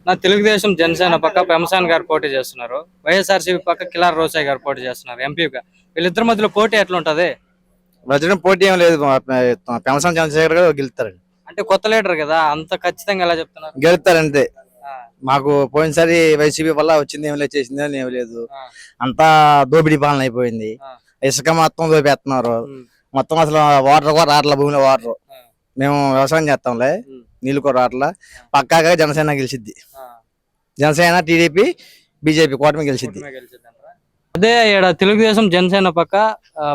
నా తెలుగుదేశం జనసేన పక్క పెమసాన్ గారు పోటీ చేస్తున్నారు. వైఎస్ఆర్సీపీ పక్క కిలార్ రోసయ్య గారు పోటీ చేస్తున్నారు ఎంపీగా. వీళ్ళిద్దరి మధ్యలో పోటీ ఎట్లా ఉంటది? మధ్యలో పోటీ ఏం లేదు. పెమసాన్ చంద్రశేఖర్ గారు గెలుస్తారండి. అంటే కొత్త లీడర్ కదా, అంత ఖచ్చితంగా ఎలా చెప్తున్నారు? గెలుస్తారంతే. మాకు పోయినసారి వైసీపీ వల్ల వచ్చింది ఏం లేదు, చేసింది ఏం లేదు. అంతా దోపిడీ పాలన అయిపోయింది. ఇసుక మొత్తం దోపేస్తున్నారు. మొత్తం అసలు వాటర్ కూడా రావట్ల, భూమిలో వాటర్. మేము వ్యవసాయం చేస్తాంలే, నీళ్ళు కూడా రావట్ల. పక్కాగా జనసేన గెలిచిద్ది. జనసేన, టీడీపీ, బీజేపీ కూటమి గెలిచిద్ది. అదే ఈడ తెలుగుదేశం జనసేన పక్క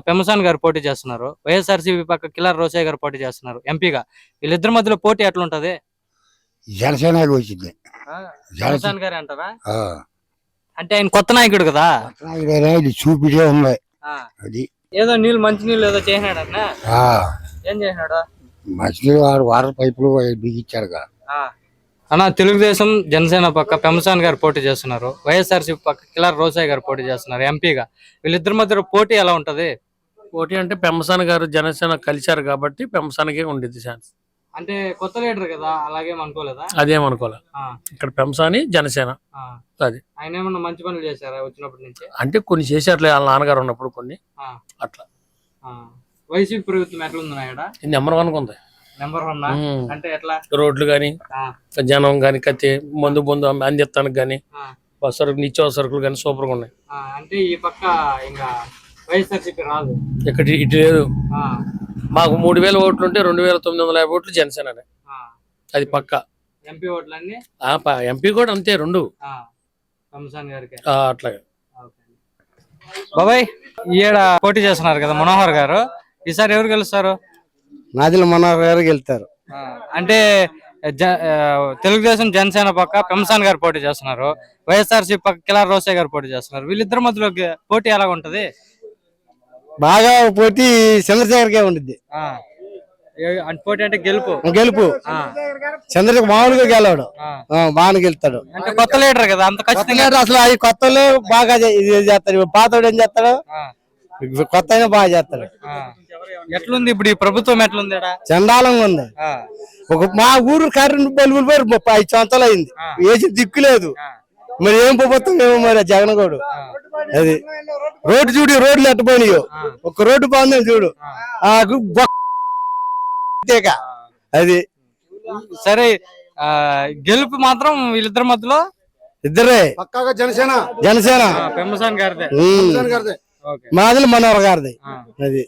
పెమసాన్ గారు పోటీ చేస్తున్నారు. వైఎస్ఆర్సీపీ పక్క కిలార్ రోసయ్య గారు పోటీ చేస్తున్నారు ఎంపీగా. వీళ్ళిద్దరి మధ్యలో పోటీ ఎట్లా ఉంటది? జనసేన వచ్చింది. పెమసాన్ గారు అంటారా? అంటే ఆయన కొత్త నాయకుడు కదా, చూపిటే ఉన్నాయి. అది ఏదో నీళ్ళు మంచి నీళ్ళు ఏదో చేసినాడు అన్న. ఏం చేసినాడు? మంచినీళ్ళు వాటర్ పైపులు బిగించాడు. అన్న, తెలుగుదేశం జనసేన పక్క పెమసాన్ గారు పోటీ చేస్తున్నారు. వైఎస్ఆర్సీపీ పక్క కిలార్ రోసయ్య గారు పోటీ చేస్తున్నారు ఎంపీగా. వీళ్ళిద్దరి మధ్య పోటీ ఎలా ఉంటది? పోటీ అంటే పెమసాన్ గారు జనసేన కలిశారు కాబట్టి పెమసాన్కే ఉండేది ఛాన్స్. అంటే కొత్త లీడర్ కదా, అలాగేం అనుకోలేదా? అదేమనుకోలే. ఇక్కడ పెమసాని జనసేన. అది ఆయన ఏమన్నా మంచి పనులు చేశారా వచ్చినప్పటి నుంచి? అంటే కొన్ని చేసేట్లే, వాళ్ళ నాన్నగారు ఉన్నప్పుడు కొన్ని అట్లా. వైసీపీ ప్రభుత్వం ఎట్లా ఉంది నాయడ? నెంబర్ 1 ఉంది. నెంబర్ 1 అంటే ఎట్లా? రోడ్లు గాని, జనం గాని, కత్తి మందు అందిస్తానికి గాని, సరుకులు నిత్యావసర సరుకులు గాని సూపర్ గా ఉన్నాయి. అంటే ఈ పక్క ఇంకా వైఎస్ఆర్సీపీ రాదు, ఇక్కడ ఇటు లేదు. మాకు 3000 ఓట్లు ఉంటే 2950 ఓట్లు జనసేన. అది పక్క. ఎంపీ ఓట్లన్నీ ఎంపీ కూడా అంతే, 2 పెమసాన్ గారికి. అట్లాగే. బాబాయ్, ఈడ పోటీ చేస్తున్నారు కదా మనోహర్ గారు, ఈసారి ఎవరు గెలుస్తారు? నాదిల మనోహర్ గారు గెలుస్తారు. అంటే తెలుగుదేశం జనసేన పక్క పెమసాన్ గారు పోటీ చేస్తున్నారు. వైఎస్ఆర్సీపీ పక్క కిలార్ రోసయ్య గారు పోటీ చేస్తున్నారు. వీళ్ళిద్దరి మధ్యలో పోటీ ఎలా ఉంటది? బాగా పోటీ చంద్రశేఖర్కే ఉండిద్ది. పోటీ అంటే గెలుపు చంద్రశేఖర్ మామూలుగా గెలవడు, బాగా గెలుస్తాడు. అంటే కొత్త లీడర్ కదా, అంత ఖచ్చితంగా. అసలు అవి కొత్తలో బాగా చేస్తాడు. పాతోడు ఏం చేస్తాడు, కొత్త అయినా బాగా చేస్తాడు. ఎట్లుంది ఇప్పుడు ఈ ప్రభుత్వం? ఎట్లుంది? చండాలంగా ఉంది. మా ఊరు కరెంట్ బల్బులు పోయి 35 సంవత్సరాలు అయింది, వేసి దిక్కు లేదు. మరి ఏం ప్రభుత్వం ఏమో మరి జగన్ గౌడు. అది రోడ్డు చూడు, రోడ్లు ఎట్టపోయినాయో. ఒక రోడ్డు బాగుందని చూడు. అది సరే, గెలుపు మాత్రం వీళ్ళిద్దరి మధ్యలో ఇద్దరే పక్కాగా జనసేన. జనసేన పెమసాన్ గారిదే, మాదిలి మనోహర్ గారిది. అది.